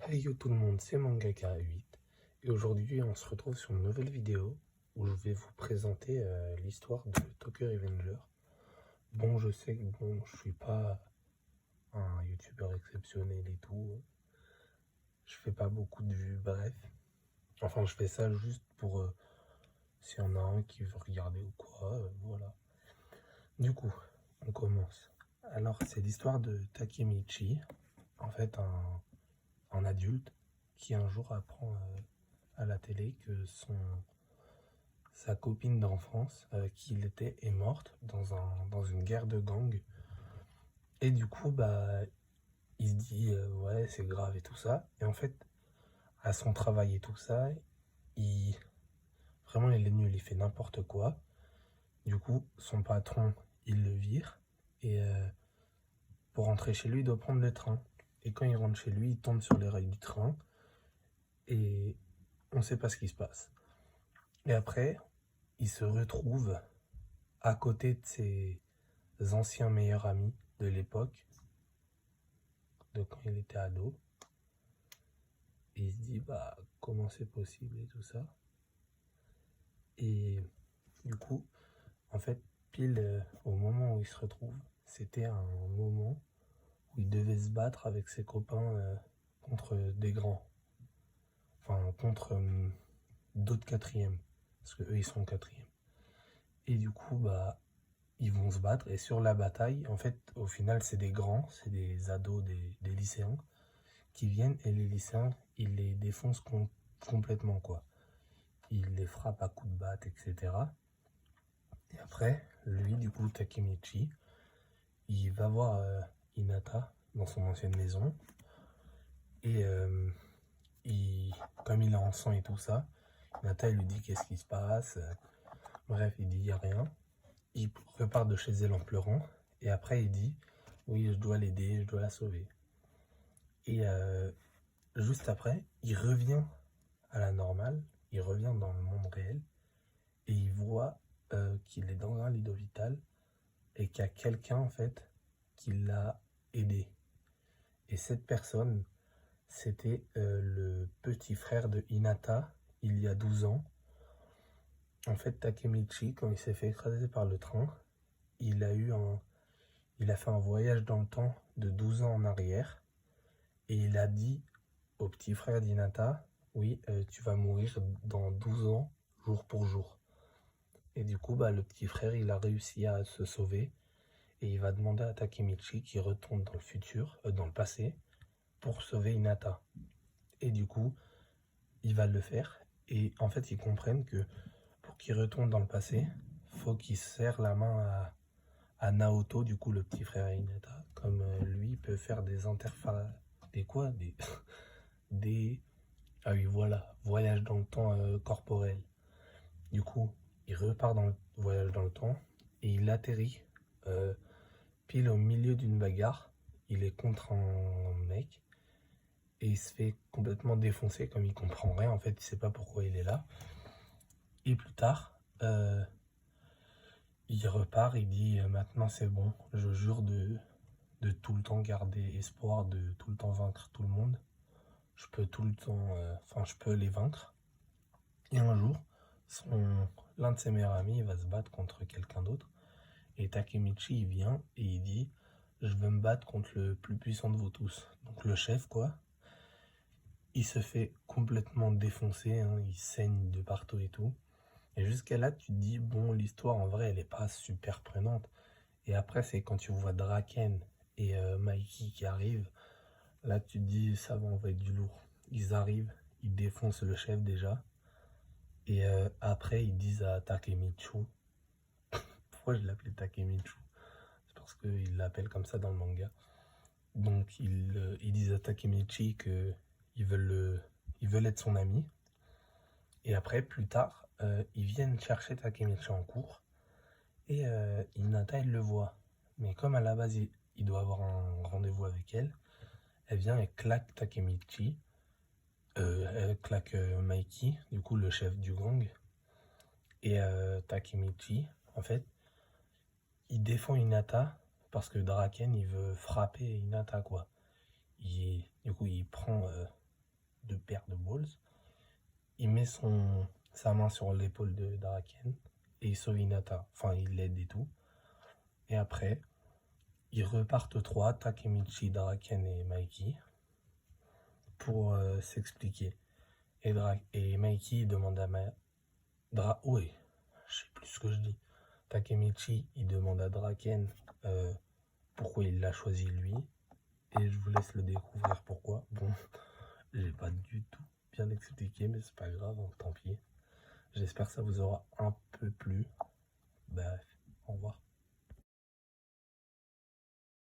Hey yo tout le monde, c'est Mangaka8 et aujourd'hui on se retrouve sur une nouvelle vidéo où je vais vous présenter l'histoire de Tokyo Revenger. Bon, je sais que je suis pas un youtubeur exceptionnel et tout, je fais pas beaucoup de vues, bref. Enfin, je fais ça juste pour s'il y en a un qui veut regarder ou quoi, voilà. Du coup, on commence. Alors, c'est l'histoire de Takemichi, en fait un adulte qui un jour apprend à la télé que sa copine d'enfance avec qui il était est morte dans une guerre de gang. Et du coup, il se dit ouais, c'est grave et tout ça. Et en fait, à son travail et tout ça, il vraiment il est nul, il fait n'importe quoi. Du coup, son patron, il le vire et pour rentrer chez lui, il doit prendre le train. Et quand il rentre chez lui, il tombe sur les rails du train et on ne sait pas ce qui se passe. Et après, il se retrouve à côté de ses anciens meilleurs amis de l'époque, de quand il était ado. Et il se dit, comment c'est possible et tout ça. Et du coup, en fait, pile au moment où il se retrouve, c'était un moment où il devait se battre avec ses copains contre des grands. Enfin, contre d'autres quatrièmes. Parce que eux, ils sont quatrièmes. Et du coup, ils vont se battre. Et sur la bataille, en fait, au final, c'est des grands, c'est des ados, des lycéens qui viennent. Et les lycéens, ils les défoncent complètement, quoi. Ils les frappent à coups de batte, etc. Et après, lui, du coup, Takemichi, il va voir Hinata dans son ancienne maison. Et comme il est en sang et tout ça, Hinata, il lui dit qu'est-ce qui se passe. Bref, il dit il n'y a rien. Il repart de chez elle en pleurant. Et après, il dit oui, je dois l'aider, je dois la sauver. Et juste après, il revient à la normale, il revient dans le monde réel et il voit qu'il est dans un lit d'hôpital et qu'il y a quelqu'un en fait qui l'a aidé. Et cette personne, c'était le petit frère de Hinata il y a 12 ans. En fait, Takemichi, quand il s'est fait écraser par le train, il a fait un voyage dans le temps de 12 ans en arrière et il a dit au petit frère d'Hinata, oui, tu vas mourir dans 12 ans, jour pour jour. Et du coup, le petit frère, il a réussi à se sauver. Et il va demander à Takemichi qui retourne dans le futur, dans le passé, pour sauver Hinata. Et du coup, il va le faire. Et en fait, ils comprennent que pour qu'il retourne dans le passé, faut qu'il serre la main à Naoto, du coup, le petit frère Hinata. Comme lui peut faire des interfaces... Des quoi des... Ah oui, voilà, voyage dans le temps corporel. Du coup, il repart dans le voyage dans le temps et il atterrit pile au milieu d'une bagarre. Il est contre un mec et il se fait complètement défoncer comme il comprend rien. En fait, il sait pas pourquoi il est là. Et plus tard, il repart, il dit maintenant c'est bon, je jure de tout le temps garder espoir, de tout le temps vaincre tout le monde. Je peux tout le temps, je peux les vaincre. Et un jour, l'un de ses meilleurs amis va se battre contre quelqu'un d'autre. Et Takemichi, il vient et il dit je veux me battre contre le plus puissant de vous tous. Donc le chef, quoi. Il se fait complètement défoncer, hein, il saigne de partout et tout. Et jusqu'à là, tu te dis, bon, l'histoire en vrai, elle est pas super prenante. Et après, c'est quand tu vois Draken et Mikey qui arrivent, là, tu te dis, ça va, on va être du lourd. Ils arrivent, ils défoncent le chef déjà. Et après, ils disent à Takemichi, pourquoi je l'appelais Takemichi? C'est parce qu'ils l'appellent comme ça dans le manga. Donc, ils disent à Takemichi qu'ils veulent être son ami. Et après, plus tard, ils viennent chercher Takemichi en cours. Et Hinata, elle le voit. Mais comme à la base, il doit avoir un rendez-vous avec elle, elle vient et claque Takemichi. Elle claque Mikey, du coup le chef du gang. Et Takemichi, en fait, il défend Hinata parce que Draken, il veut frapper Hinata, quoi. Du coup, il prend deux paires de balls. Il met sa main sur l'épaule de Draken et il sauve Hinata. Enfin, il l'aide et tout. Et après, ils repartent trois, Takemichi, Draken et Mikey, pour s'expliquer. Et Mikey demande à oui, je sais plus ce que je dis. Takemichi, il demande à Draken pourquoi il l'a choisi lui. Et je vous laisse le découvrir pourquoi. Bon, j'ai pas du tout bien expliqué, mais c'est pas grave, tant pis. J'espère que ça vous aura un peu plu. Bref, au revoir.